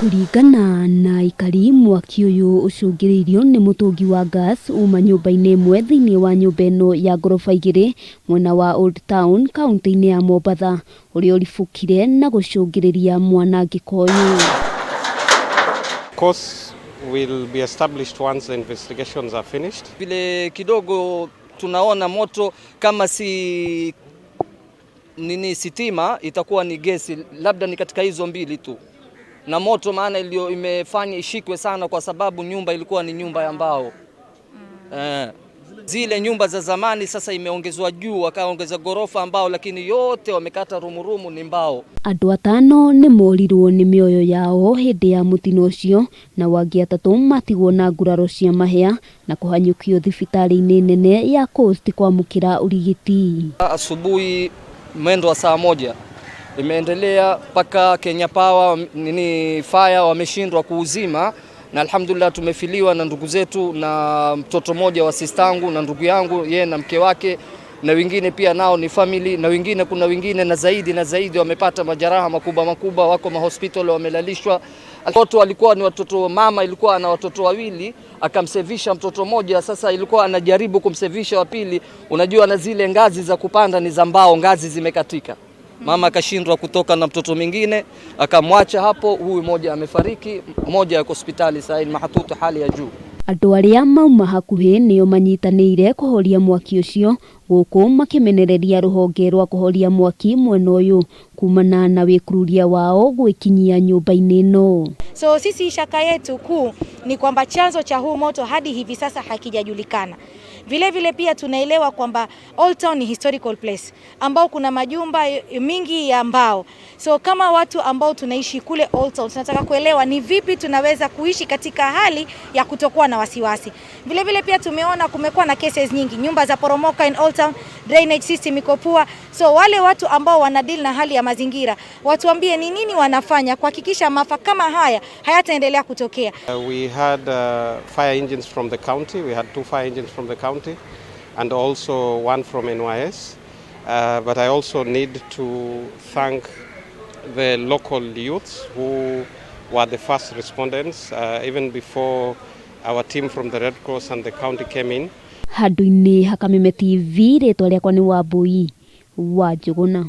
Kuringana na ikari mwaki uyu ucungiririo ni mutungi wa gas uma nyumba-ini imwe thiini wa nyumba ino ya ngoroba 2 mwena wa Old Town kaunti-ini ya Mombatha uria uribukire na gucungiriria mwanangiko uyu. Course will be established once the investigations are finished. Vile kidogo tunaona moto kama sitima itakuwa ni gesi, labda ni katika hizo mbili tu. Na moto maana ilio imefanya ishikwe sana kwa sababu nyumba ilikuwa ni nyumba ya mbao. Zile nyumba za zamani sasa imeongezwa juu, wakaongeza gorofa mbao, lakini yote wamekata rumurumu ni mbao. Andu atano ni morirwo ni mioyo yao hindi ya mutino ucio na wangi atatu matigwo na nguraro cia mahia na kuhanyukio thibitari-ini nene ya Coast kwamukira urigiti. Asubuhi mwendo wa saa 1 imeendelea paka Kenya Power fire wameshindwa kuuzima, na alhamdulillah tumefiliwa na ndugu zetu na mtoto mmoja wa sistangu na ndugu yangu yeye na mke wake, na wengine pia nao ni family, na wengine kuna wengine na zaidi wamepata majeraha makubwa, wako mahospital wamelalishwa. Watoto walikuwa ni watoto, mama ilikuwa na watoto wawili akamsevisha mtoto mmoja, sasa ilikuwa anajaribu kumsevisha wa pili. Unajua na zile ngazi za kupanda ni za mbao, ngazi zimekatika. Mama akashindwa kutoka na mtoto mwingine akamwacha hapo. Huyu mmoja amefariki, mmoja yuko hospitali sasa ni mahatutu hali ya juu. Andu aria mauma hakuhi nio manyitanire kuhoria mwaki ucio guku makimenereria ruhonge rwa kuhoria mwaki mwena uyu kumana na wikururia wao gwikinyia nyumba-ini ino. So sisi shaka yetu kuu ni kwamba chanzo cha huu moto hadi hivi sasa hakijajulikana. Vile pia tunaelewa kwamba Old Town ni historical place ambao kuna majumba mingi ya mbao. So kama watu ambao tunaishi kule Old Town tunataka kuelewa ni vipi tunaweza kuishi katika hali ya kutokuwa na wasiwasi. Vile pia tumeona kumekuwa na cases nyingi, nyumba za poromoka in Old Town, drainage system iko poor. So wale watu ambao wanadeal na hali ya mazingira watuambie ni nini wanafanya kuhakikisha maafa kama haya hayataendelea kutokea. We had fire engines from the county. We had 2 fire engines from the county and also 1 from NYS. But I also need to thank the local youths who were the first respondents even before our team from the Red Cross and the county came in. Handu-ini ha Kameme TV ritwa riakwa ni Wambui wa Njuguna.